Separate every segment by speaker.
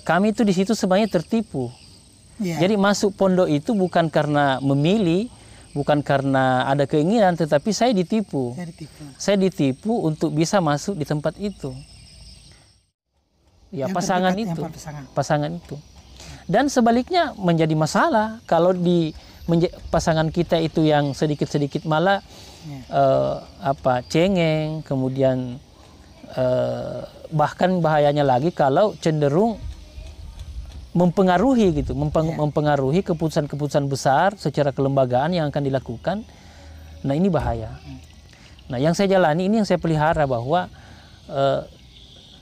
Speaker 1: kami itu di situ sebenarnya tertipu. Jadi masuk pondok itu bukan karena memilih, bukan karena ada keinginan, tetapi saya ditipu. Saya ditipu untuk bisa masuk di tempat itu. Ya, pasangan itu. Dan sebaliknya menjadi masalah kalau di pasangan kita itu yang sedikit-sedikit malah cengeng, kemudian bahkan bahayanya lagi kalau cenderung mempengaruhi gitu, mempengaruhi keputusan-keputusan besar secara kelembagaan yang akan dilakukan. Nah, ini bahaya. Nah, yang saya jalani ini yang saya pelihara bahwa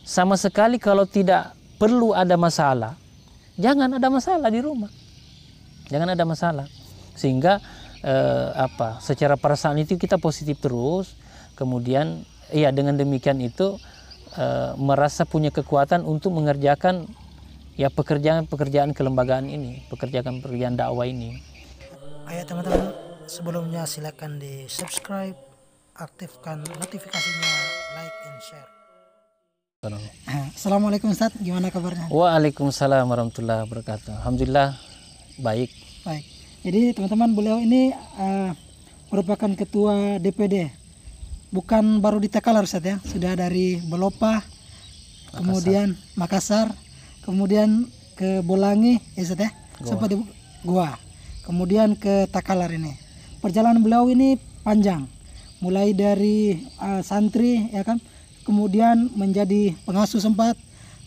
Speaker 1: sama sekali kalau tidak perlu ada masalah, jangan ada masalah di rumah. Jangan ada masalah. Sehingga secara perasaan itu kita positif terus. Kemudian ya dengan demikian itu merasa punya kekuatan untuk mengerjakan ya pekerjaan kelembagaan ini, pekerjaan dakwah ini.
Speaker 2: Ayo teman-teman, sebelumnya silakan di subscribe, aktifkan notifikasinya, like and share. Assalamualaikum Ustaz, gimana kabarnya?
Speaker 1: Waalaikumsalam warahmatullahi wabarakatuh. Alhamdulillah baik.
Speaker 2: Baik. Jadi teman-teman, beliau ini merupakan ketua DPD. Bukan baru di Takalar Ustaz ya, sudah dari Belopa, kemudian Makassar, kemudian ke Bolangi, ya Ustaz ya, sempat di Goa, kemudian ke Takalar ini. Perjalanan beliau ini panjang, mulai dari santri, ya kan, kemudian menjadi pengasuh sempat,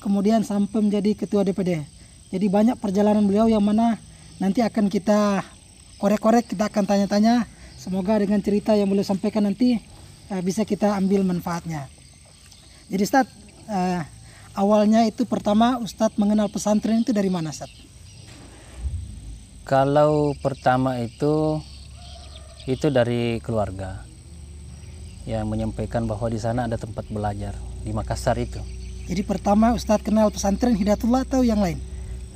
Speaker 2: kemudian sampai menjadi ketua DPD. Jadi banyak perjalanan beliau yang mana nanti akan kita korek-korek, kita akan tanya-tanya. Semoga dengan cerita yang beliau sampaikan nanti bisa kita ambil manfaatnya. Jadi Ustaz, awalnya itu pertama Ustadz mengenal pesantren itu dari mana Ustadz?
Speaker 1: Kalau pertama itu dari keluarga yang menyampaikan bahwa di sana ada tempat belajar di Makassar itu.
Speaker 2: Jadi pertama Ustadz kenal pesantren Hidayatullah atau yang lain?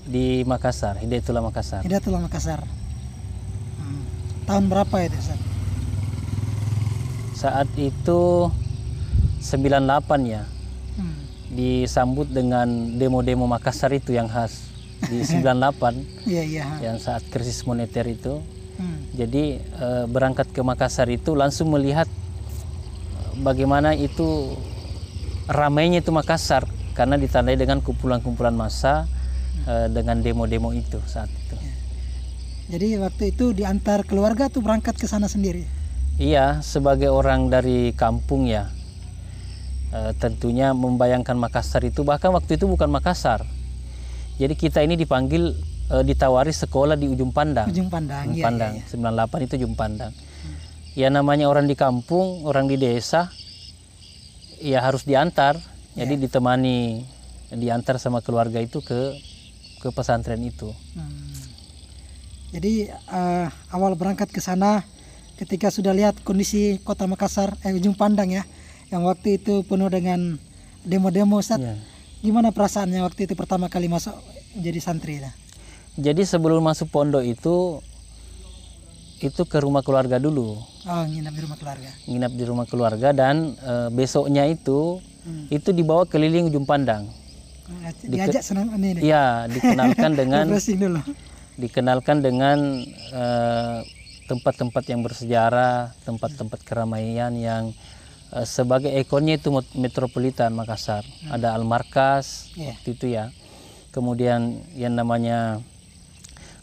Speaker 1: Di Makassar, Hidayatullah Makassar.
Speaker 2: Hidayatullah Makassar. Tahun berapa itu Ustadz? Saat
Speaker 1: itu 98 ya. Disambut dengan demo-demo Makassar itu yang khas di 98 yang saat krisis moneter itu. Jadi berangkat ke Makassar itu langsung melihat bagaimana itu ramainya itu Makassar karena ditandai dengan kumpulan-kumpulan massa dengan demo-demo itu saat itu.
Speaker 2: Jadi waktu itu diantar keluarga tuh berangkat ke sana sendiri?
Speaker 1: Iya, sebagai orang dari kampung ya. Tentunya membayangkan Makassar itu, bahkan waktu itu bukan Makassar. Jadi kita ini dipanggil, ditawari sekolah di Ujung Pandang.
Speaker 2: Ujung Pandang,
Speaker 1: Ujung Pandang. 98 itu Ujung Pandang. Ya namanya orang di kampung, orang di desa, ya harus diantar. Jadi diantar sama keluarga itu ke pesantren itu.
Speaker 2: Jadi awal berangkat ke sana, ketika sudah lihat kondisi kota Makassar, Ujung Pandang ya, yang waktu itu penuh dengan demo-demo Ustaz. Gimana perasaannya waktu itu pertama kali masuk jadi santri?
Speaker 1: Jadi sebelum masuk pondok itu ke rumah keluarga dulu.
Speaker 2: Oh, nginap di rumah keluarga.
Speaker 1: Nginap di rumah keluarga dan besoknya itu dibawa keliling Ujung Pandang.
Speaker 2: Diajak senang ini.
Speaker 1: Iya, dikenalkan dengan tempat-tempat yang bersejarah, tempat-tempat keramaian yang sebagai ikonnya itu metropolitan Makassar. Ada Al-Markas waktu itu ya. Kemudian yang namanya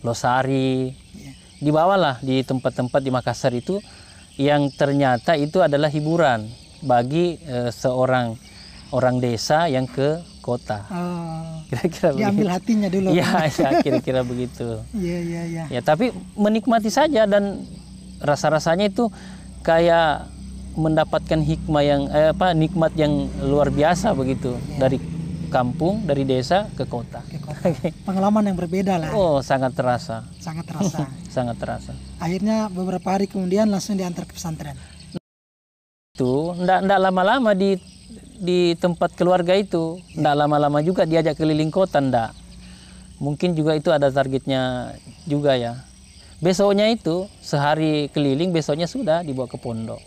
Speaker 1: Losari. Dibawalah di tempat-tempat di Makassar itu yang ternyata itu adalah hiburan bagi seorang orang desa yang ke kota. Kira-kira
Speaker 2: diambil begitu. Hatinya dulu.
Speaker 1: Iya, kira-kira begitu.
Speaker 2: Iya.
Speaker 1: Ya, tapi menikmati saja dan rasa-rasanya itu kayak mendapatkan hikmah yang nikmat yang luar biasa begitu dari kampung, dari desa ke kota.
Speaker 2: Pengalaman yang berbeda lah.
Speaker 1: Oh, sangat terasa.
Speaker 2: Sangat terasa.
Speaker 1: Sangat terasa.
Speaker 2: Akhirnya beberapa hari kemudian langsung diantar ke pesantren.
Speaker 1: Itu ndak lama-lama di tempat keluarga itu, ndak lama-lama juga diajak keliling kota, ndak. Mungkin juga itu ada targetnya juga ya. Besoknya itu sehari keliling, besoknya sudah dibawa ke pondok.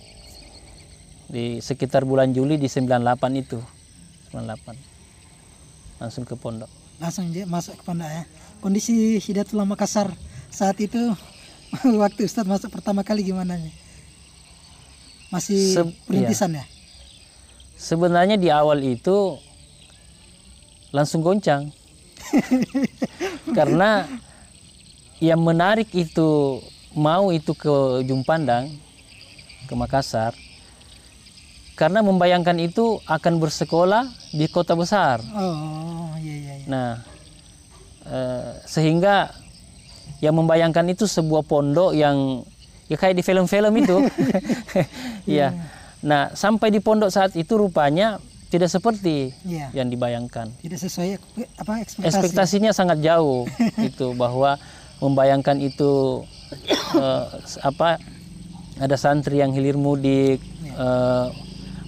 Speaker 1: Di sekitar bulan Juli di 98 itu. 98. langsung ke pondok.
Speaker 2: Langsung masuk ke pondok ya. Kondisi Hidayatul Makassar saat itu waktu Ustadz masuk pertama kali gimana nih? Masih perintisan ya?
Speaker 1: Sebenarnya di awal itu langsung goncang. Karena yang menarik itu mau itu ke Ujung Pandang, ke Makassar, karena membayangkan itu akan bersekolah di kota besar.
Speaker 2: Oh iya.
Speaker 1: Nah, sehingga yang membayangkan itu sebuah pondok yang ya kayak di film-film itu. Ya. Nah, sampai di pondok saat itu rupanya tidak seperti yang dibayangkan. Tidak
Speaker 2: sesuai ekspektasi.
Speaker 1: Ekspektasinya sangat jauh itu, bahwa membayangkan itu ada santri yang hilir mudik,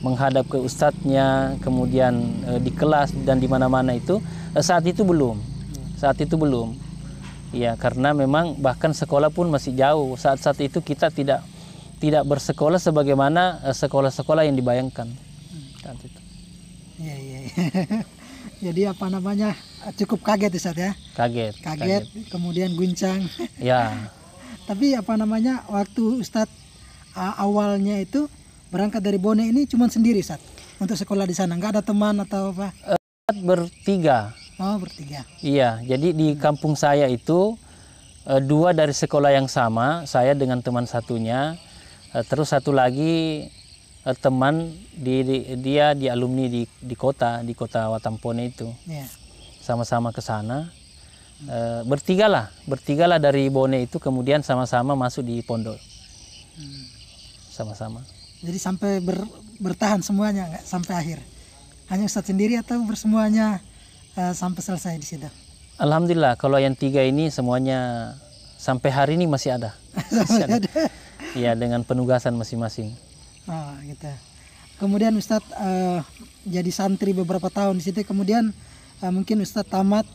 Speaker 1: menghadap ke ustadznya, kemudian di kelas dan di mana-mana itu saat itu belum. Ya, karena memang bahkan sekolah pun masih jauh. Saat itu kita tidak bersekolah sebagaimana sekolah-sekolah yang dibayangkan saat itu.
Speaker 2: Iya. Jadi cukup kaget Ustadz ya.
Speaker 1: Kaget.
Speaker 2: Kemudian guncang.
Speaker 1: Ya.
Speaker 2: Tapi waktu Ustadz awalnya itu berangkat dari Bone ini cuma sendiri Ustadz untuk sekolah di sana, nggak ada teman atau apa?
Speaker 1: Bertiga.
Speaker 2: Oh, bertiga.
Speaker 1: Iya, jadi di kampung saya itu 2 dari sekolah yang sama, saya dengan teman satunya, terus satu lagi teman dia di alumni di kota Watampone itu. Yeah. Sama-sama ke sana. Bertiga lah dari Bone itu, kemudian sama-sama masuk di pondok. Sama-sama.
Speaker 2: Jadi sampai bertahan semuanya, nggak sampai akhir? Hanya Ustadz sendiri atau bersemuanya sampai selesai di situ?
Speaker 1: Alhamdulillah, kalau yang 3 ini semuanya sampai hari ini masih ada. Iya, dengan penugasan masing-masing.
Speaker 2: Oh, gitu. Kemudian Ustadz jadi santri beberapa tahun di situ, kemudian mungkin Ustadz tamat.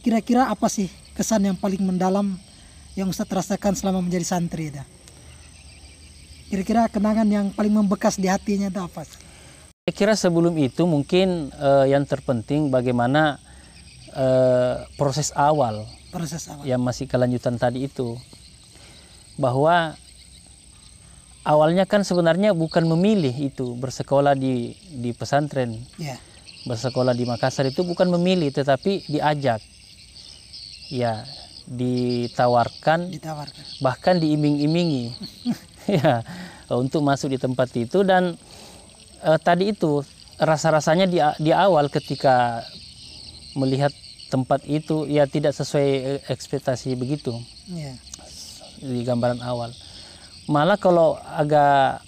Speaker 2: Kira-kira apa sih kesan yang paling mendalam yang Ustadz rasakan selama menjadi santri itu? Kira-kira kenangan yang paling membekas di hatinya itu apa?
Speaker 1: Saya kira sebelum itu mungkin yang terpenting bagaimana proses awal yang masih kelanjutan tadi itu. Bahwa awalnya kan sebenarnya bukan memilih itu bersekolah di pesantren. Yeah. Bersekolah di Makassar itu bukan memilih, tetapi diajak. Ya, ditawarkan. Bahkan diiming-imingi. Ya, untuk masuk di tempat itu. Dan tadi itu rasa-rasanya di awal ketika melihat tempat itu ya tidak sesuai ekspektasi begitu. Yeah. Di gambaran awal. Malah kalau agak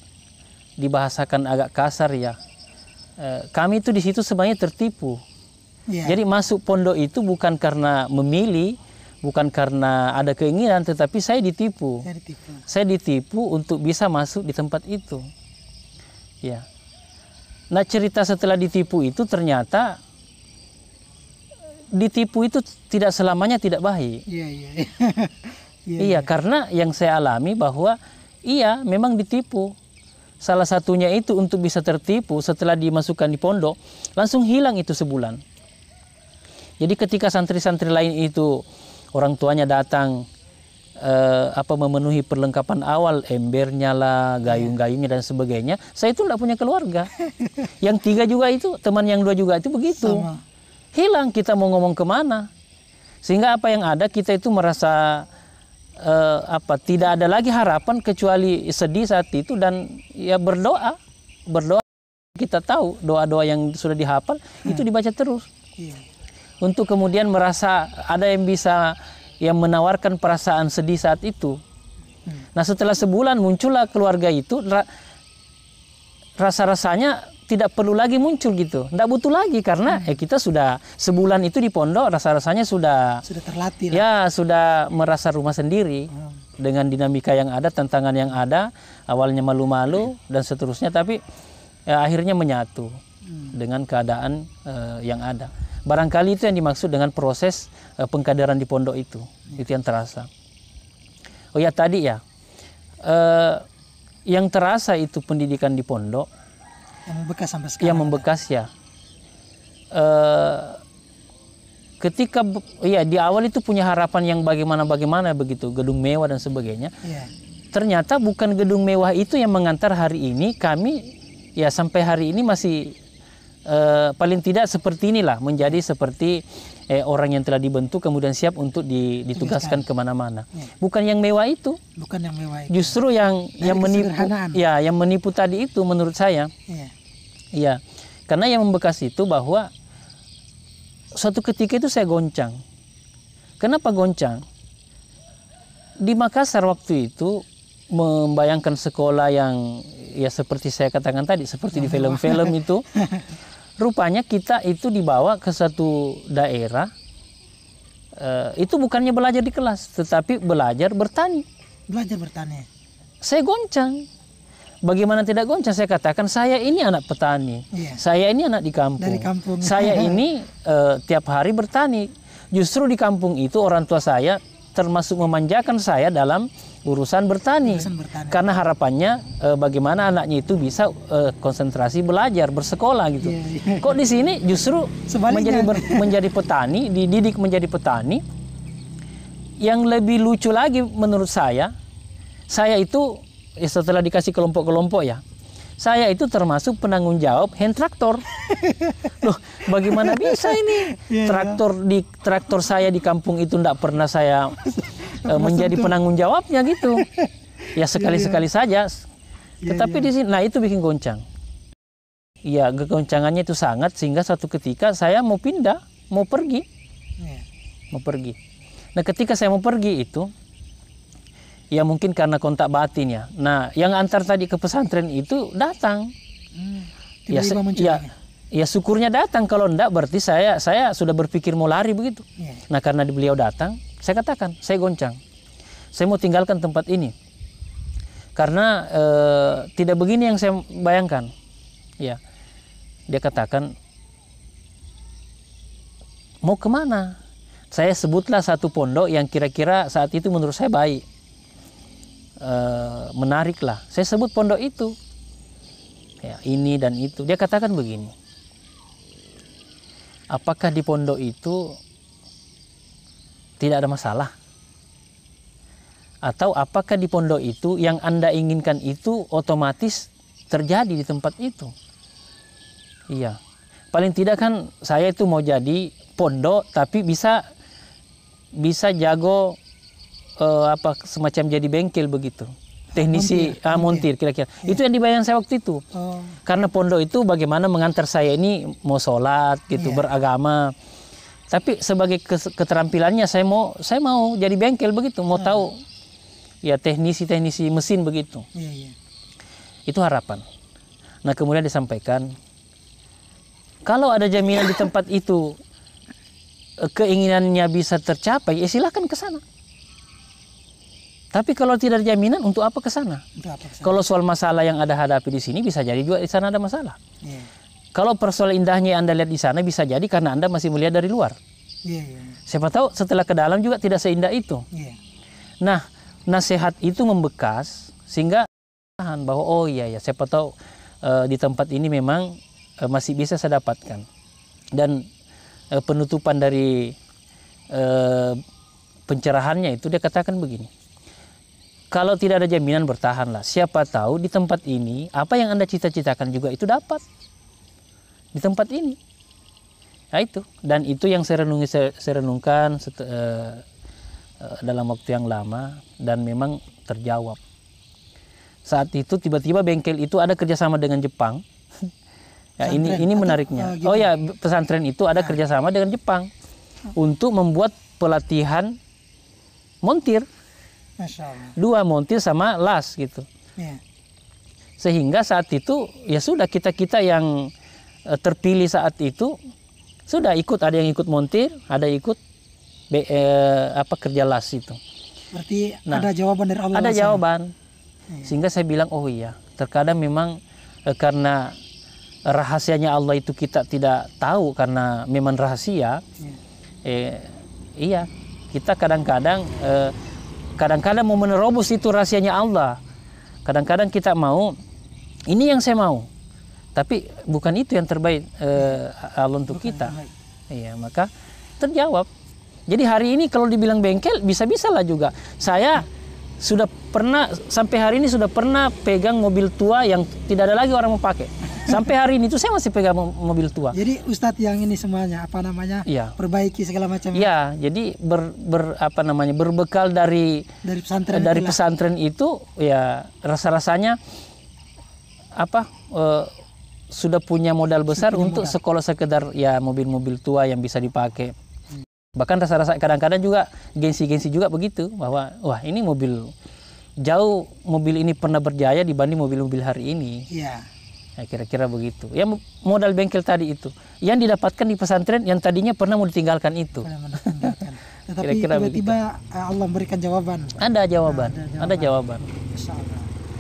Speaker 1: dibahasakan agak kasar ya, kami itu di situ sebenarnya tertipu. Yeah. Jadi masuk pondok itu bukan karena memilih, bukan karena ada keinginan, tetapi saya ditipu. Saya ditipu untuk bisa masuk di tempat itu. Ya. Nah, cerita setelah ditipu itu ternyata ditipu itu tidak selamanya tidak baik. Iya, karena yang saya alami bahwa iya memang ditipu. Salah satunya itu untuk bisa tertipu setelah dimasukkan di pondok, langsung hilang itu sebulan. Jadi ketika santri-santri lain itu orang tuanya datang memenuhi perlengkapan awal, embernya lah, gayung-gayungnya dan sebagainya, saya itu tidak punya keluarga. Yang 3 juga itu, teman yang 2 juga itu begitu. Sama. Hilang, kita mau ngomong kemana? Sehingga apa yang ada, kita itu merasa tidak ada lagi harapan kecuali sedih saat itu dan ya berdoa. Kita tahu doa-doa yang sudah dihafal itu dibaca terus. Untuk kemudian merasa ada yang bisa yang menawarkan perasaan sedih saat itu. Nah, setelah sebulan muncullah keluarga itu, rasa-rasanya tidak perlu lagi muncul gitu, tidak butuh lagi karena kita sudah sebulan itu di pondok, rasa-rasanya sudah
Speaker 2: terlatih lah.
Speaker 1: Ya, sudah merasa rumah sendiri dengan dinamika yang ada, tantangan yang ada, awalnya malu-malu dan seterusnya, tapi ya, akhirnya menyatu dengan keadaan yang ada. Barangkali itu yang dimaksud dengan proses pengkaderan di pondok itu yang terasa. Oh ya, tadi ya, yang terasa itu pendidikan di pondok.
Speaker 2: Yang membekas sampai sekarang.
Speaker 1: Yang membekas ya. ketika ya di awal itu punya harapan yang bagaimana begitu, gedung mewah dan sebagainya.
Speaker 2: Iya.
Speaker 1: Ternyata bukan gedung mewah itu yang mengantar hari ini kami ya sampai hari ini masih paling tidak seperti inilah, menjadi seperti orang yang telah dibentuk kemudian siap untuk ditugaskan kemana-mana.
Speaker 2: Ya.
Speaker 1: Bukan yang mewah itu.
Speaker 2: Bukan yang mewah itu.
Speaker 1: Justru yang menipu, ya yang menipu tadi itu menurut saya.
Speaker 2: Iya.
Speaker 1: Ya, karena yang membekas itu bahwa suatu ketika itu saya goncang. Kenapa goncang? Di Makassar waktu itu membayangkan sekolah yang ya seperti saya katakan tadi, seperti di film-film itu. Rupanya kita itu dibawa ke satu daerah, itu bukannya belajar di kelas, tetapi belajar bertani.
Speaker 2: Belajar bertani.
Speaker 1: Saya goncang. Bagaimana tidak goncang? Saya katakan, saya ini anak petani.
Speaker 2: Iya.
Speaker 1: Saya ini anak di kampung.
Speaker 2: Dari kampung.
Speaker 1: Saya ini tiap hari bertani. Justru di kampung itu orang tua saya termasuk memanjakan saya dalam urusan bertani. Karena harapannya bagaimana anaknya itu bisa konsentrasi belajar, bersekolah gitu.
Speaker 2: Yeah.
Speaker 1: Kok di sini justru menjadi petani, dididik menjadi petani. Yang lebih lucu lagi menurut saya itu ya setelah dikasih kelompok-kelompok ya, saya itu termasuk penanggung jawab hand traktor. Loh, bagaimana bisa ini? Traktor saya di kampung itu tidak pernah saya menjadi penanggung jawabnya gitu. Ya sekali-sekali saja. Tetapi di sini, nah itu bikin goncang. Ya kegoncangannya itu sangat sehingga suatu ketika saya mau pindah, mau pergi. Nah ketika saya mau pergi itu, ya mungkin karena kontak batin ya. Nah yang antar tadi ke pesantren itu datang. Ya syukurnya datang. Kalau enggak berarti saya sudah berpikir mau lari begitu. Nah karena beliau datang, saya katakan, saya goncang. Saya mau tinggalkan tempat ini. Karena tidak begini yang saya bayangkan. Ya, dia katakan, mau kemana? Saya sebutlah satu pondok yang kira-kira saat itu menurut saya baik. Menarik lah. Saya sebut pondok itu. Ya, ini dan itu. Dia katakan begini. Apakah di pondok itu tidak ada masalah? Atau apakah di pondok itu yang Anda inginkan itu otomatis terjadi di tempat itu? Iya. Paling tidak kan saya itu mau jadi pondok tapi bisa jago semacam jadi bengkel begitu. Teknisi montir kira-kira. Itu yang dibayang saya waktu itu. Karena pondok itu bagaimana mengantar saya ini mau sholat gitu, beragama. Tapi sebagai keterampilannya saya mau jadi bengkel begitu, mau tahu ya teknisi mesin begitu. Itu harapan. Nah kemudian disampaikan, kalau ada jaminan di tempat itu keinginannya bisa tercapai, ya silakan ke sana. Tapi kalau tidak ada jaminan, untuk apa ke sana? Kalau soal masalah yang Anda hadapi di sini, bisa jadi juga di sana ada masalah. Kalau persoalan indahnya yang Anda lihat di sana, bisa jadi karena Anda masih melihat dari luar. Siapa tahu setelah ke dalam juga tidak seindah itu. Nah, nasihat itu membekas, sehingga bahwa oh iya ya, siapa tahu di tempat ini memang masih bisa saya dapatkan. Dan penutupan dari pencerahannya itu dia katakan begini. Kalau tidak ada jaminan bertahanlah. Siapa tahu di tempat ini apa yang Anda cita-citakan juga itu dapat di tempat ini. Nah itu, dan itu yang saya renungkan dalam waktu yang lama dan memang terjawab. Saat itu tiba-tiba bengkel itu ada kerjasama dengan Jepang. Ya, ini menariknya. Oh ya, pesantren itu ada kerjasama dengan Jepang untuk membuat pelatihan montir. 2 montir sama las gitu. Sehingga saat itu ya sudah kita yang terpilih saat itu sudah ikut, ada yang ikut montir, ada ikut kerja las itu.
Speaker 2: Berarti ada jawaban dari Allah.
Speaker 1: Ada jawaban. Sehingga saya bilang oh iya, terkadang memang karena rahasianya Allah itu kita tidak tahu karena memang rahasia. Iya, kita kadang-kadang mau menerobos itu rahasianya Allah. Kadang-kadang kita mau, ini yang saya mau. Tapi bukan itu yang terbaik Allah untuk kita. Iya, maka terjawab. Jadi hari ini kalau dibilang bengkel, bisa-bisa lah juga. Saya sudah pernah, sampai hari ini sudah pernah pegang mobil tua yang tidak ada lagi orang mau pakai. Sampai hari ini tuh saya masih pegang mobil tua.
Speaker 2: Jadi Ustadz yang ini semuanya, apa namanya,
Speaker 1: Iya.
Speaker 2: perbaiki segala macam.
Speaker 1: Iya, jadi berbekal dari pesantren itu, ya rasa-rasanya sudah punya modal besar untuk sekolah sekedar ya mobil-mobil tua yang bisa dipakai. Bahkan rasa-rasa kadang-kadang juga gengsi-gengsi juga begitu, bahwa wah ini mobil ini pernah berjaya dibanding mobil-mobil hari ini.
Speaker 2: Iya.
Speaker 1: Ya, kira-kira begitu. Ya modal bengkel tadi itu yang didapatkan di pesantren yang tadinya pernah mau ditinggalkan itu.
Speaker 2: Tetapi tiba-tiba Allah memberikan jawaban.
Speaker 1: Ada jawaban. Ada jawaban.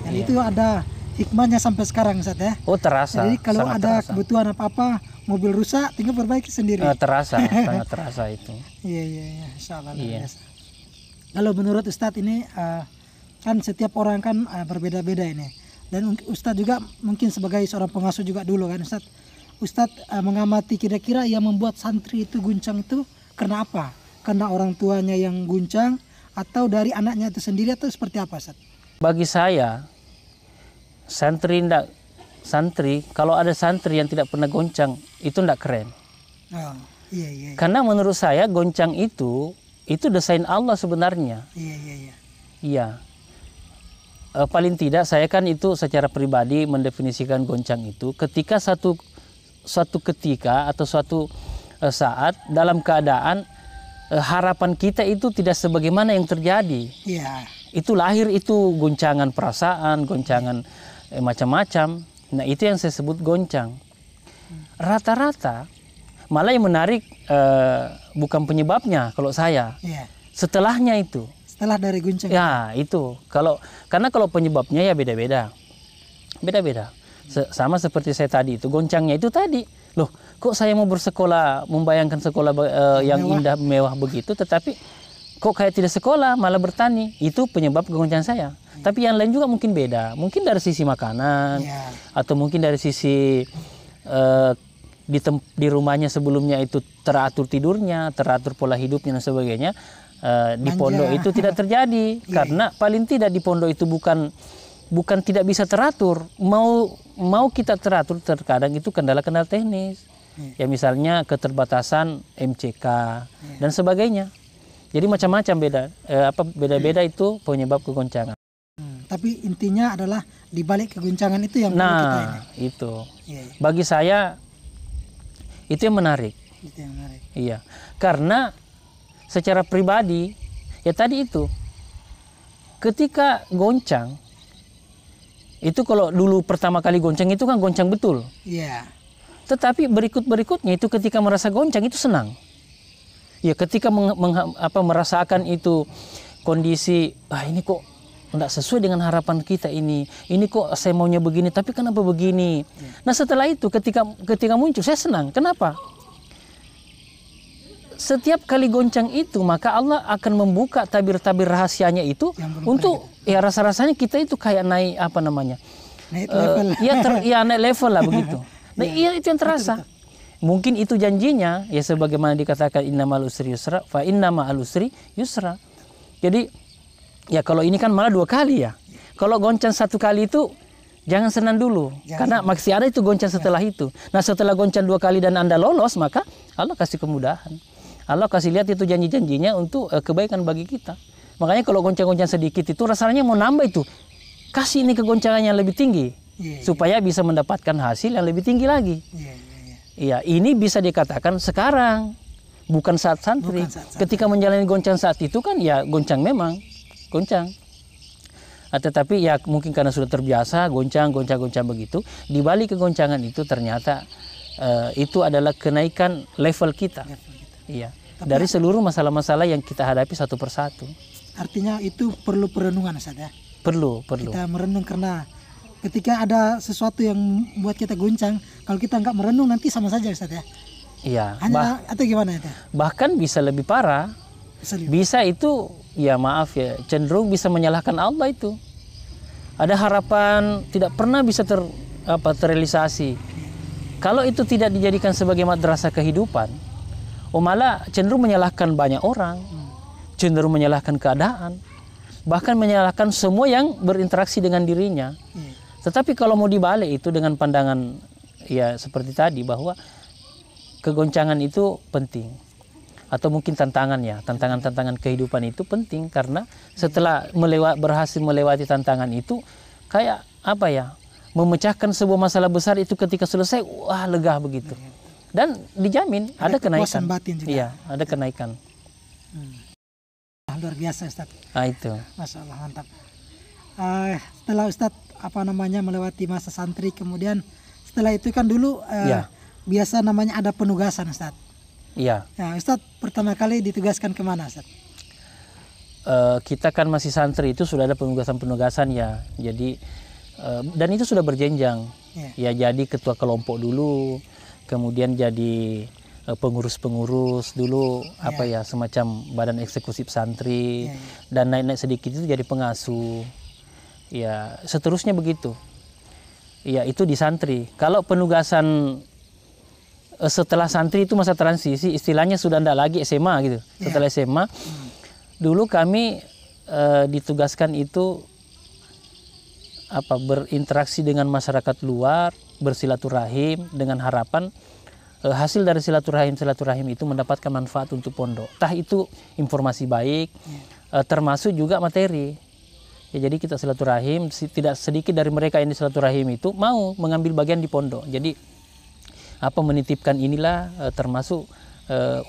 Speaker 2: Dan itu ada hikmahnya sampai sekarang, Ustaz ya.
Speaker 1: Oh, terasa.
Speaker 2: Jadi kalau ada
Speaker 1: terasa.
Speaker 2: Kebutuhan apa-apa, mobil rusak, tinggal perbaiki sendiri.
Speaker 1: Terasa, sangat terasa itu.
Speaker 2: Iya, insyaallah.
Speaker 1: Iya.
Speaker 2: Kalau menurut Ustadz ini kan setiap orang kan berbeda-beda ini. Dan Ustadz juga mungkin sebagai seorang pengasuh juga dulu kan Ustadz mengamati kira-kira yang membuat santri itu guncang itu karena apa? Karena orang tuanya yang guncang atau dari anaknya itu sendiri atau seperti apa, Ustadz?
Speaker 1: Bagi saya santri kalau ada santri yang tidak pernah goncang itu tidak keren.
Speaker 2: Oh, iya.
Speaker 1: Karena menurut saya goncang itu desain Allah sebenarnya. Iya. Paling tidak saya kan itu secara pribadi mendefinisikan goncang itu ketika suatu ketika atau suatu saat dalam keadaan harapan kita itu tidak sebagaimana yang terjadi.
Speaker 2: Iya.
Speaker 1: Itu lahir itu goncangan perasaan, goncangan macam-macam. Nah itu yang saya sebut goncang. Rata-rata malah yang menarik bukan penyebabnya kalau saya.
Speaker 2: Iya.
Speaker 1: Setelahnya itu.
Speaker 2: Setelah dari guncang.
Speaker 1: Ya itu. Karena kalau penyebabnya ya beda-beda. Sama seperti saya tadi itu, goncangnya itu tadi. Loh, kok saya mau bersekolah, membayangkan sekolah yang indah, mewah begitu, tetapi kok kayak tidak sekolah, malah bertani. Itu penyebab kegoncangan saya. Tapi yang lain juga mungkin beda. Mungkin dari sisi makanan, atau mungkin dari sisi di rumahnya sebelumnya itu teratur tidurnya, teratur pola hidupnya dan sebagainya. Di pondok itu tidak terjadi. Karena paling tidak di pondok itu bukan tidak bisa teratur. Mau kita teratur terkadang itu kendala-kendala teknis. Ya misalnya keterbatasan MCK dan sebagainya. Jadi macam-macam beda-beda itu penyebab kegoncangan.
Speaker 2: Tapi intinya adalah di balik kegoncangan itu yang perlu kita ini.
Speaker 1: Itu. Bagi saya itu yang menarik. Iya. Karena secara pribadi ya tadi itu ketika goncang itu, kalau dulu pertama kali goncang itu kan goncang betul.
Speaker 2: Iya.
Speaker 1: Tetapi berikutnya itu ketika merasa goncang itu senang. Ya ketika merasakan itu kondisi, ini kok tidak sesuai dengan harapan kita ini kok saya maunya begini, tapi kenapa begini? Nah setelah itu ketika muncul saya senang. Kenapa? Setiap kali goncang itu maka Allah akan membuka tabir-tabir rahasianya itu untuk ya rasa-rasanya kita itu kayak naik
Speaker 2: naik level.
Speaker 1: Naik level lah begitu. Nah iya itu yang terasa. Mungkin itu janjinya ya sebagaimana dikatakan innamal usri yusra fa innamal usri yusra. Jadi ya kalau ini kan malah 2 kali ya. Kalau goncang 1 kali itu jangan senang dulu. Karena masih ada itu goncang setelah itu. Nah setelah goncang 2 kali dan Anda lolos, maka Allah kasih kemudahan. Allah kasih lihat itu janji-janjinya untuk kebaikan bagi kita. Makanya kalau goncang-goncang sedikit itu rasanya mau nambah itu. Kasih ini kegoncangan yang lebih tinggi. Supaya bisa mendapatkan hasil yang lebih tinggi lagi. Iya, ini bisa dikatakan sekarang. Bukan saat santri. Ketika menjalani goncang saat itu kan ya goncang memang. Goncang. Tetapi ya mungkin karena sudah terbiasa goncang begitu. Di balik kegoncangan itu ternyata itu adalah kenaikan level kita. Iya. Dari seluruh masalah-masalah yang kita hadapi satu persatu.
Speaker 2: Artinya itu perlu perenungan, Ustaz ya.
Speaker 1: Perlu.
Speaker 2: Kita merenung karena ketika ada sesuatu yang membuat kita goncang, kalau kita nggak merenung nanti sama saja, Ustaz ya.
Speaker 1: Iya.
Speaker 2: Atau gimana itu?
Speaker 1: Bahkan bisa lebih parah. Bisa itu ya maaf ya cenderung bisa menyalahkan Allah itu. Ada harapan tidak pernah bisa terrealisasi. Kalau itu tidak dijadikan sebagai madrasah kehidupan, malah cenderung menyalahkan banyak orang, cenderung menyalahkan keadaan, bahkan menyalahkan semua yang berinteraksi dengan dirinya. Tetapi kalau mau dibalik itu dengan pandangan ya seperti tadi, bahwa kegoncangan itu penting, atau mungkin tantangan kehidupan itu penting, karena setelah berhasil melewati tantangan itu, kayak apa ya, memecahkan sebuah masalah besar itu ketika selesai, wah lega begitu. Dan dijamin ada kenaikan.
Speaker 2: Batin juga.
Speaker 1: Iya, ada kenaikan.
Speaker 2: Luar biasa Ustaz.
Speaker 1: Nah itu.
Speaker 2: Masya Allah, mantap. Setelah Ustaz melewati masa santri, kemudian setelah itu kan dulu biasa namanya ada penugasan Ustaz.
Speaker 1: Iya.
Speaker 2: Ya, Ustaz pertama kali ditugaskan kemana Ustaz?
Speaker 1: Kita kan masih santri, itu sudah ada penugasan ya. Jadi dan itu sudah berjenjang. Ya, jadi ketua kelompok dulu, kemudian jadi pengurus-pengurus dulu, apa ya, semacam badan eksekutif santri, dan naik-naik sedikit itu jadi pengasuh. Ya, seterusnya begitu. Ya, itu di santri. Kalau penugasan setelah santri itu masa transisi, istilahnya sudah tidak lagi SMA gitu. Setelah SMA, dulu kami ditugaskan itu berinteraksi dengan masyarakat luar, bersilaturahim dengan harapan hasil dari silaturahim itu mendapatkan manfaat untuk pondok. Entah itu informasi baik, termasuk juga materi. Ya, jadi kita silaturahim, tidak sedikit dari mereka yang di silaturahim itu mau mengambil bagian di pondok. Jadi menitipkan inilah termasuk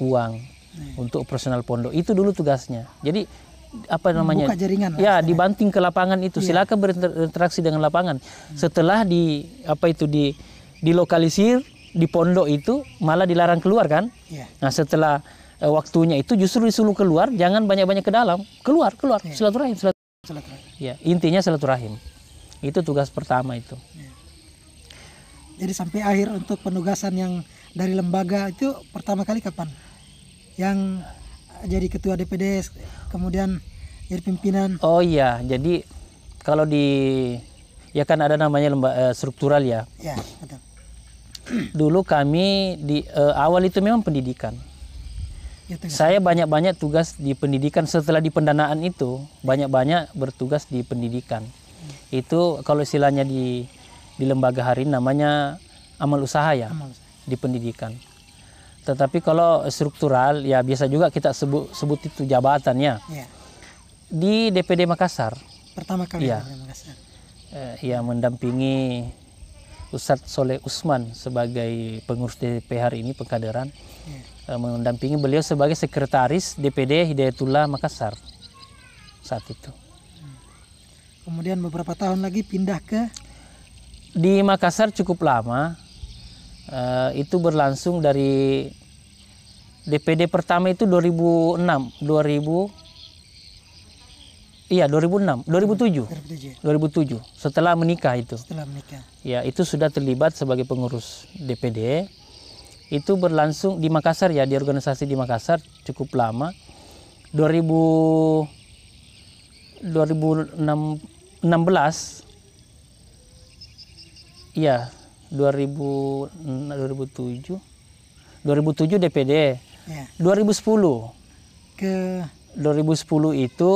Speaker 1: uang untuk operasional pondok. Itu dulu tugasnya. Jadi
Speaker 2: buka jaringan.
Speaker 1: Ya, dibanting ke lapangan itu. Silakan berinteraksi dengan lapangan. Setelah dilokalisir di pondok itu malah dilarang keluar kan? Nah, setelah waktunya itu justru disuruh keluar, jangan banyak-banyak ke dalam. Keluar, silaturahim. Ya, intinya silaturahim. Itu tugas pertama itu.
Speaker 2: Jadi sampai akhir untuk penugasan yang dari lembaga itu pertama kali kapan? Yang jadi ketua DPD, kemudian jadi pimpinan. Oh
Speaker 1: iya, jadi kalau ya kan ada namanya lembaga struktural ya.
Speaker 2: Ya, betul.
Speaker 1: Dulu kami di awal itu memang pendidikan. Ya, saya banyak-banyak tugas di pendidikan. Setelah di pendanaan itu banyak-banyak bertugas di pendidikan. Itu kalau istilahnya di lembaga hari namanya amal usaha ya, di pendidikan. Tetapi kalau struktural ya biasa juga kita sebut itu jabatannya. Di DPD Makassar.
Speaker 2: Pertama kali di Makassar.
Speaker 1: Ya, mendampingi Ustadz Soleh Usman sebagai pengurus DP hari ini pengkaderan. Mendampingi beliau sebagai sekretaris DPD Hidayatullah Makassar saat itu.
Speaker 2: Kemudian beberapa tahun lagi pindah
Speaker 1: di Makassar cukup lama. Itu berlangsung dari DPD pertama itu 2007 setelah menikah itu. Ya, itu sudah terlibat sebagai pengurus DPD. Itu berlangsung di Makassar ya, di organisasi di Makassar cukup lama. 2016 iya, 2007 DPD. 2010 itu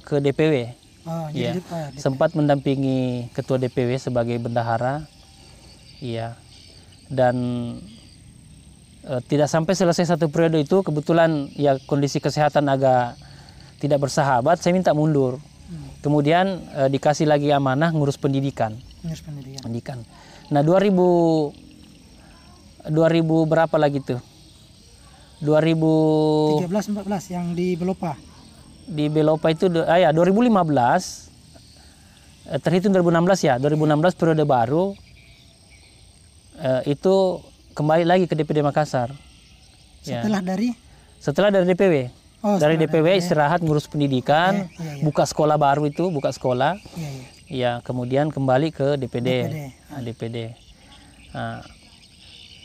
Speaker 1: ke DPW. Sempat mendampingi ketua DPW sebagai bendahara. Iya. Dan tidak sampai selesai satu periode itu, kebetulan ya kondisi kesehatan agak tidak bersahabat, saya minta mundur. Kemudian dikasih lagi amanah ngurus pendidikan. Nah, 2000 berapa lagi tuh?
Speaker 2: 2013-14 yang di Belopa.
Speaker 1: Di Belopa itu 2015. Terhitung 2016 ya, 2016 periode baru. Itu kembali lagi ke DPD Makassar.
Speaker 2: Setelah dari
Speaker 1: DPW. Dari DPW istirahat ngurus pendidikan, buka sekolah baru itu, Ya, kemudian kembali ke DPD. DPD. Nah,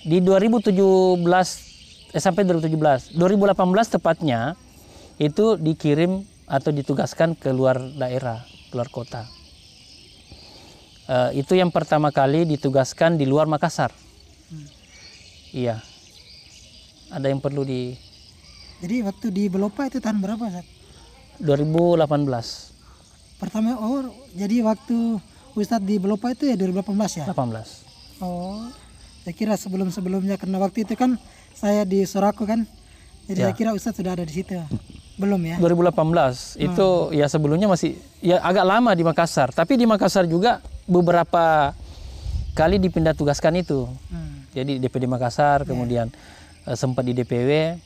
Speaker 1: di 2018 tepatnya itu dikirim atau ditugaskan ke luar daerah, keluar kota. Itu yang pertama kali ditugaskan di luar Makassar. Iya. ada yang perlu di.
Speaker 2: Jadi waktu di Belopa itu tahun berapa, Ustaz?
Speaker 1: 2018.
Speaker 2: Pertama, jadi waktu Ustadz di Belopa itu ya 2018 ya?
Speaker 1: 18.
Speaker 2: Oh, saya kira sebelum-sebelumnya, karena waktu itu kan saya di Sorako kan, jadi saya kira Ustadz sudah ada di situ. Belum ya?
Speaker 1: 2018 itu ya sebelumnya masih ya agak lama di Makassar, tapi di Makassar juga beberapa kali dipindah tugaskan itu. Jadi DPD Makassar, kemudian sempat di DPW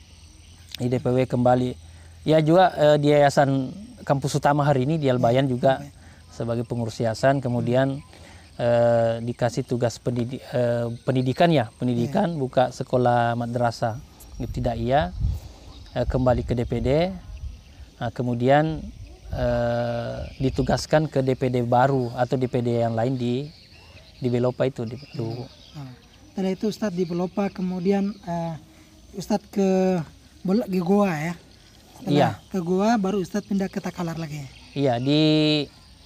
Speaker 1: kembali. Ya juga di Yayasan Kampus Utama hari ini di Albayan juga sebagai pengurus yayasan, kemudian dikasih tugas pendidikan, buka sekolah madrasah ibtidaiyah, kembali ke DPD, kemudian ditugaskan ke DPD baru atau DPD yang lain di Belopa itu di Luwu.
Speaker 2: Setelah itu Ustadz di Belopa, kemudian Ustadz ke Goa ya. Setelah ke Goa baru Ustadz pindah ke Takalar lagi.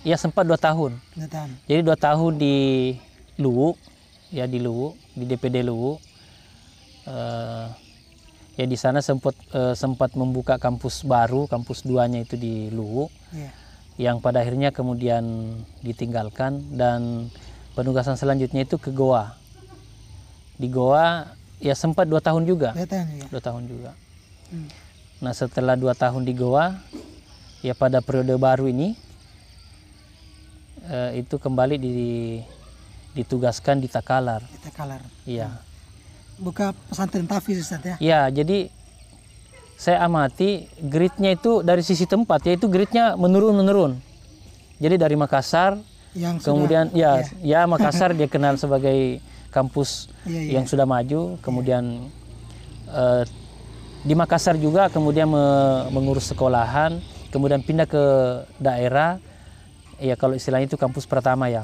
Speaker 1: Iya, sempat 2 tahun.
Speaker 2: 2 tahun.
Speaker 1: Jadi 2 tahun di Luwu, di DPD Luwu. Ya di sana sempat membuka kampus baru, kampus 2-nya itu di Luwu. Yang pada akhirnya kemudian ditinggalkan, dan penugasan selanjutnya itu ke Goa. Di Goa ya sempat 2 tahun juga. 2 tahun juga. Nah, setelah 2 tahun di Goa, ya pada periode baru ini itu kembali ditugaskan di Takalar.
Speaker 2: Di Takalar.
Speaker 1: Iya.
Speaker 2: Buka pesantren tahfiz, Ustaz ya?
Speaker 1: Ya, jadi saya amati gridnya itu dari sisi tempat, yaitu gridnya menurun. Jadi dari Makassar, kemudian Makassar dia kenal sebagai kampus yang sudah maju, kemudian di Makassar juga kemudian mengurus sekolahan, kemudian pindah ke daerah, ya kalau istilahnya itu kampus pertama ya.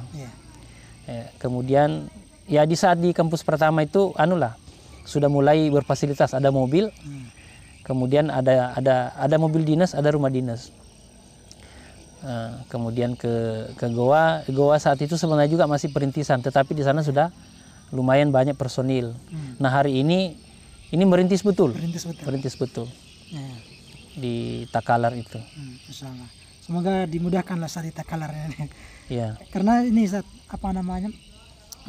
Speaker 1: Kemudian ya di saat di kampus pertama itu sudah mulai berfasilitas, ada mobil, kemudian ada mobil dinas, ada rumah dinas. Kemudian ke Goa saat itu sebenarnya juga masih perintisan, tetapi di sana sudah lumayan banyak personil. Nah, hari ini merintis betul. Di Takalar itu.
Speaker 2: Semoga dimudahkanlah Ustaz di Takalar ini.
Speaker 1: Ya.
Speaker 2: Karena ini Ustaz,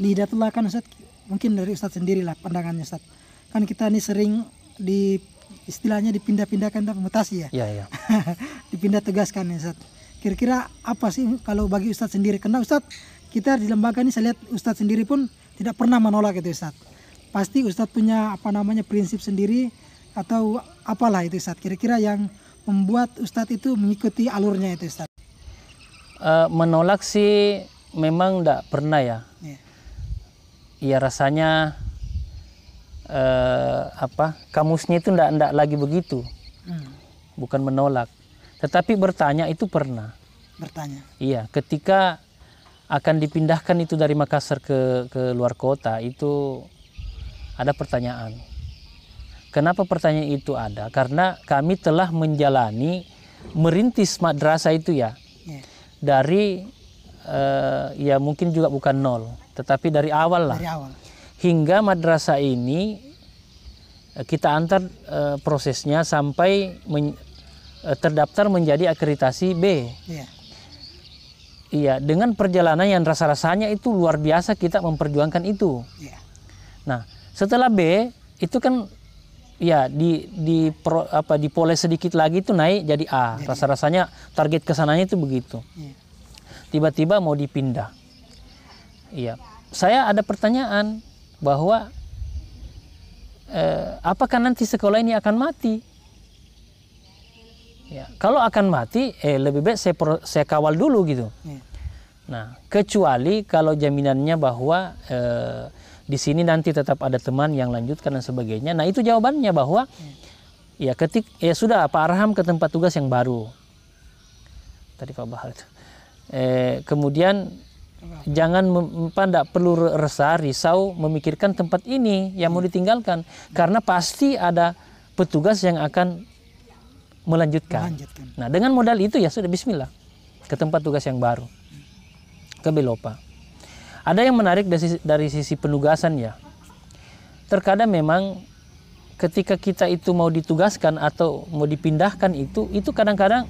Speaker 2: di Hidatullah kan Ustaz, mungkin dari Ustaz sendirilah pandangannya Ustaz. Kan kita ini sering istilahnya dipindah-pindahkan atau mutasi ya.
Speaker 1: Iya.
Speaker 2: Dipindah tugaskan ya Ustaz. Kira-kira apa sih kalau bagi Ustaz sendiri? Karena Ustaz, kita di lembaga ini saya lihat Ustaz sendiri pun tidak pernah menolak itu Ustaz. Pasti Ustadz punya prinsip sendiri atau apalah itu Ustadz. Kira-kira yang membuat Ustadz itu mengikuti alurnya itu Ustadz.
Speaker 1: Menolak sih memang tidak pernah ya. Ya rasanya kamusnya itu tidak lagi begitu. Bukan menolak. Tetapi bertanya itu pernah.
Speaker 2: Bertanya.
Speaker 1: Iya, ketika akan dipindahkan itu dari Makassar ke luar kota itu ada pertanyaan. Kenapa pertanyaan itu ada? Karena kami telah merintis madrasah itu ya. Dari ya mungkin juga bukan nol, tetapi dari awal lah. Hingga madrasah ini kita antar prosesnya sampai terdaftar menjadi akreditasi B. Iya, dengan perjalanan yang rasa-rasanya itu luar biasa kita memperjuangkan itu. Nah, setelah B itu kan ya dipoles sedikit lagi itu naik jadi A. Rasa-rasanya target kesananya itu begitu. Tiba-tiba mau dipindah. Iya, saya ada pertanyaan bahwa apakah nanti sekolah ini akan mati? Ya, kalau akan mati, lebih baik saya kawal dulu gitu. Nah, kecuali kalau jaminannya bahwa di sini nanti tetap ada teman yang lanjutkan dan sebagainya. Nah, itu jawabannya bahwa ya sudah Pak Arham ke tempat tugas yang baru. Tadi Pak Bahar itu. Kemudian jangan tidak perlu risau memikirkan tempat ini yang mau ditinggalkan, karena pasti ada petugas yang akan melanjutkan. Nah, dengan modal itu ya sudah bismillah ke tempat tugas yang baru, ke Belopa. Ada yang menarik dari sisi penugasan ya. Terkadang memang ketika kita itu mau ditugaskan atau mau dipindahkan itu kadang-kadang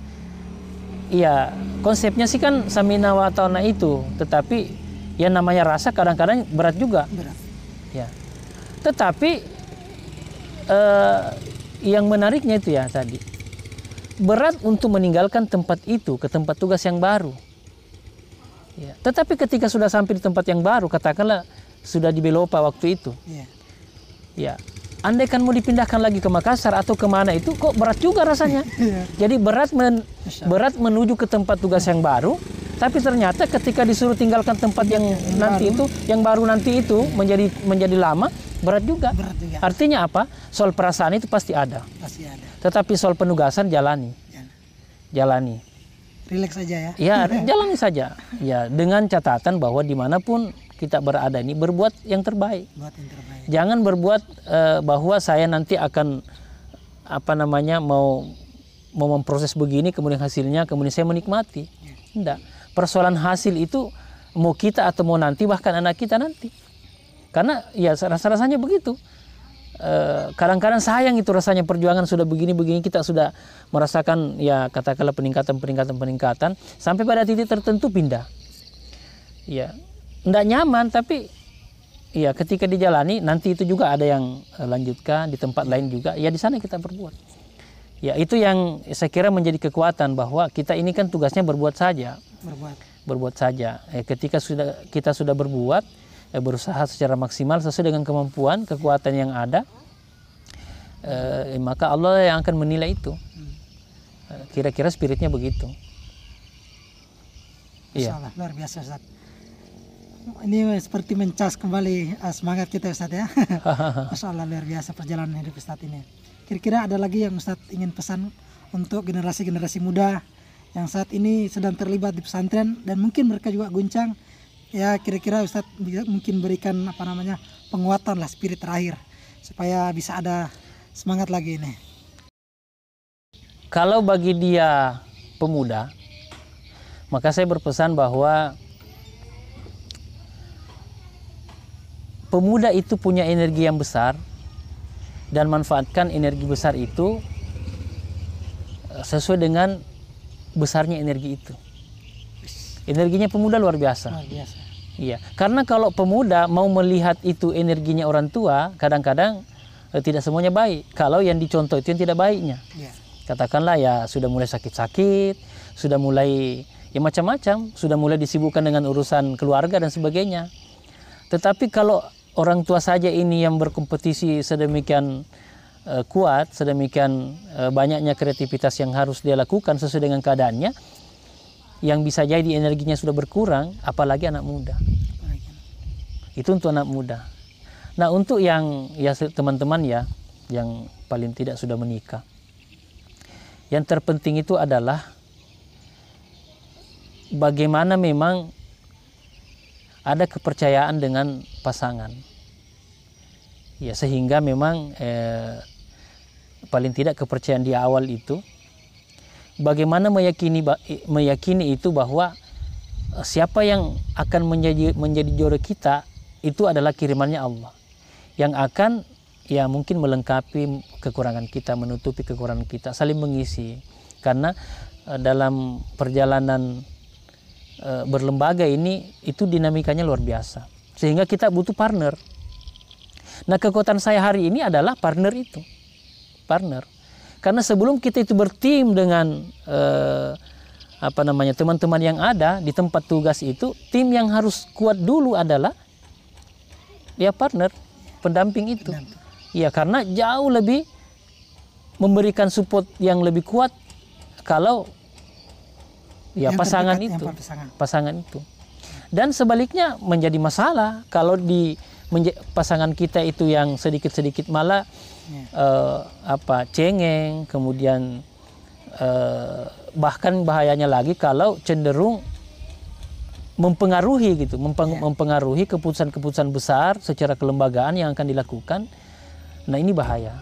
Speaker 1: ya konsepnya sih kan samina wa ta'na itu, tetapi ya namanya rasa kadang-kadang berat juga.
Speaker 2: Berat.
Speaker 1: Ya. Tetapi yang menariknya itu ya tadi, berat untuk meninggalkan tempat itu ke tempat tugas yang baru. Ya. Tetapi ketika sudah sampai di tempat yang baru, katakanlah sudah di Belopa waktu itu, ya, andai kan mau dipindahkan lagi ke Makassar atau kemana itu, kok berat juga rasanya. Jadi berat menuju ke tempat tugas yang baru, tapi ternyata ketika disuruh tinggalkan tempat yang baru nanti itu menjadi lama, berat juga. Artinya apa? Soal perasaan itu pasti ada. Tetapi soal penugasan jalani.
Speaker 2: Rileks saja ya.
Speaker 1: Ya, jalani saja. Ya, dengan catatan bahwa dimanapun kita berada ini berbuat yang terbaik. Jangan berbuat bahwa saya nanti akan mau memproses begini, kemudian hasilnya kemudian saya menikmati. Tidak. Persoalan hasil itu mau kita atau mau nanti, bahkan anak kita nanti. Karena ya rasa-rasanya begitu. Kadang-kadang sayang itu rasanya, perjuangan sudah begini-begini, kita sudah merasakan ya katakanlah peningkatan sampai pada titik tertentu pindah. Ya, tidak nyaman, tapi ya ketika dijalani nanti itu juga ada yang lanjutkan di tempat lain juga. Ya di sana kita berbuat. Ya itu yang saya kira menjadi kekuatan, bahwa kita ini kan tugasnya berbuat saja. Berbuat saja. Ketika kita sudah berbuat, berusaha secara maksimal sesuai dengan kemampuan, kekuatan yang ada, maka Allah yang akan menilai itu. Kira-kira spiritnya begitu.
Speaker 2: Iya. Luar biasa Ustaz. Ini seperti mencas kembali semangat kita Ustaz ya. Masya Allah, luar biasa perjalanan hidup Ustaz ini. Kira-kira ada lagi yang Ustaz ingin pesan untuk generasi-generasi muda yang saat ini sedang terlibat di pesantren dan mungkin mereka juga guncang. Ya kira-kira Ustadz mungkin berikan penguatan lah, spirit terakhir supaya bisa ada semangat lagi ini.
Speaker 1: Kalau bagi dia pemuda, maka saya berpesan bahwa pemuda itu punya energi yang besar dan manfaatkan energi besar itu sesuai dengan besarnya energi itu. Energinya pemuda luar biasa. Iya, karena kalau pemuda mau melihat itu energinya orang tua, kadang-kadang tidak semuanya baik. Kalau yang dicontoh itu yang tidak baiknya. Katakanlah ya sudah mulai sakit-sakit, sudah mulai ya macam-macam, sudah mulai disibukkan dengan urusan keluarga dan sebagainya. Tetapi kalau orang tua saja ini yang berkompetisi sedemikian kuat, sedemikian banyaknya kreativitas yang harus dia lakukan sesuai dengan keadaannya, yang bisa jadi energinya sudah berkurang, apalagi anak muda. Itu untuk anak muda. Nah, untuk yang ya teman-teman ya yang paling tidak sudah menikah, yang terpenting itu adalah bagaimana memang ada kepercayaan dengan pasangan. Ya, sehingga memang paling tidak kepercayaan di awal itu, bagaimana meyakini itu bahwa siapa yang akan menjadi jodoh kita itu adalah kirimannya Allah, yang akan ya mungkin melengkapi kekurangan kita, menutupi kekurangan kita, saling mengisi. Karena dalam perjalanan berlembaga ini itu dinamikanya luar biasa, sehingga kita butuh partner. Nah, kekuatan saya hari ini adalah partner itu, partner. Karena sebelum kita itu bertim dengan teman-teman yang ada di tempat tugas itu, tim yang harus kuat dulu adalah ya partner, pendamping itu. Ya, karena jauh lebih memberikan support yang lebih kuat kalau ya yang pasangan itu, pasangan itu. Dan sebaliknya menjadi masalah kalau di pasangan kita itu yang sedikit-sedikit malah cengeng, kemudian bahkan bahayanya lagi kalau cenderung mempengaruhi gitu, mempengaruhi keputusan-keputusan besar secara kelembagaan yang akan dilakukan. Nah, ini bahaya.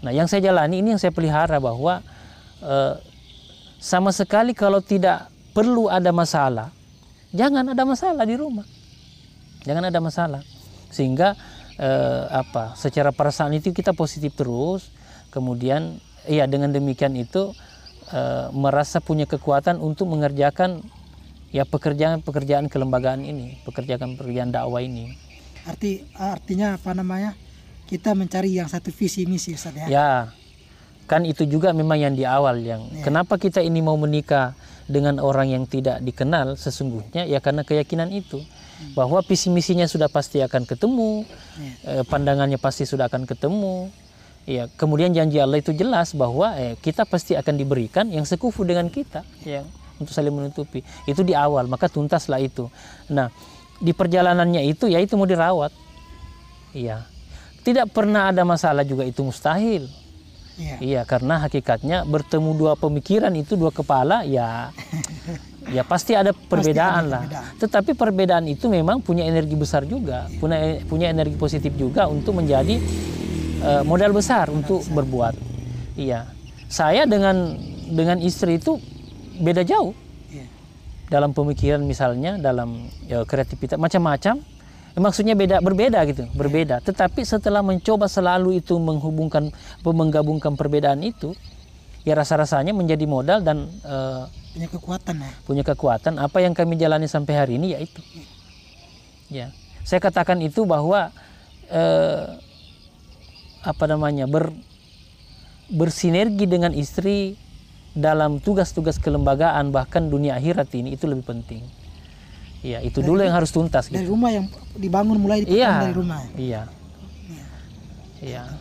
Speaker 1: Nah, yang saya jalani ini, yang saya pelihara, bahwa sama sekali kalau tidak perlu ada masalah, jangan ada masalah di rumah, jangan ada masalah, sehingga secara perasaan itu kita positif terus, kemudian iya dengan demikian itu merasa punya kekuatan untuk mengerjakan ya pekerjaan kelembagaan ini, pekerjaan dakwah ini.
Speaker 2: Artinya apa namanya, kita mencari yang satu visi misi, Ustaz ya.
Speaker 1: Ya, kan itu juga memang yang di awal yang kenapa kita ini mau menikah dengan orang yang tidak dikenal sesungguhnya ya karena keyakinan itu. Bahwa visi misinya sudah pasti akan ketemu, pandangannya pasti sudah akan ketemu. Ya, kemudian janji Allah itu jelas bahwa kita pasti akan diberikan yang sekufu dengan kita, yang untuk saling menutupi. Itu di awal, maka tuntaslah itu. Nah, di perjalanannya itu ya itu mau dirawat. Iya. Tidak pernah ada masalah juga itu mustahil. Iya, karena hakikatnya bertemu dua pemikiran itu dua kepala ya. Ya pasti ada perbedaan lah. Tetapi perbedaan itu memang punya energi besar juga, punya energi positif juga untuk menjadi modal besar untuk berbuat. Iya. Saya dengan istri itu beda jauh. Dalam pemikiran misalnya, dalam kreativitas macam-macam. Maksudnya berbeda gitu, berbeda. Tetapi setelah mencoba selalu itu menggabungkan perbedaan itu, ya rasa-rasanya menjadi modal dan
Speaker 2: punya kekuatan ya.
Speaker 1: Punya kekuatan. Apa yang kami jalani sampai hari ini ya itu. Ya, saya katakan itu bahwa bersinergi dengan istri dalam tugas-tugas kelembagaan bahkan dunia akhirat ini itu lebih penting. Ya, itu dulu yang harus tuntas.
Speaker 2: Dari
Speaker 1: gitu.
Speaker 2: rumah yang dibangun mulai dari rumah.
Speaker 1: Iya. Iya.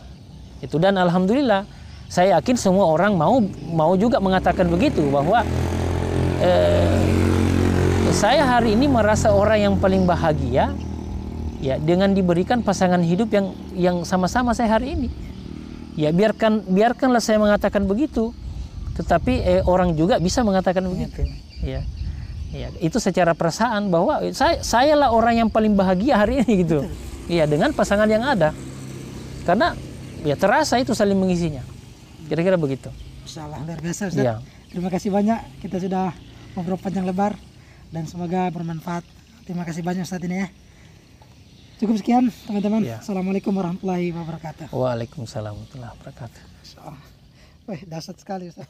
Speaker 1: Itu dan alhamdulillah saya yakin semua orang mau juga mengatakan begitu bahwa saya hari ini merasa orang yang paling bahagia ya dengan diberikan pasangan hidup yang sama-sama saya hari ini. Ya biarkanlah saya mengatakan begitu. Tetapi orang juga bisa mengatakan begitu. Ya. Ya, itu secara perasaan bahwa saya lah orang yang paling bahagia hari ini gitu. Iya, dengan pasangan yang ada. Karena ya terasa itu saling mengisinya. Kira-kira begitu.
Speaker 2: Insyaallah luar biasa Ustaz.
Speaker 1: Ya.
Speaker 2: Terima kasih banyak, kita sudah ngobrol panjang lebar dan semoga bermanfaat. Terima kasih banyak Ustaz ini ya. Cukup sekian teman-teman. Ya. Assalamualaikum warahmatullahi wabarakatuh.
Speaker 1: Waalaikumsalam warahmatullahi wabarakatuh.
Speaker 2: Wih, dahsyat sekali Ustaz.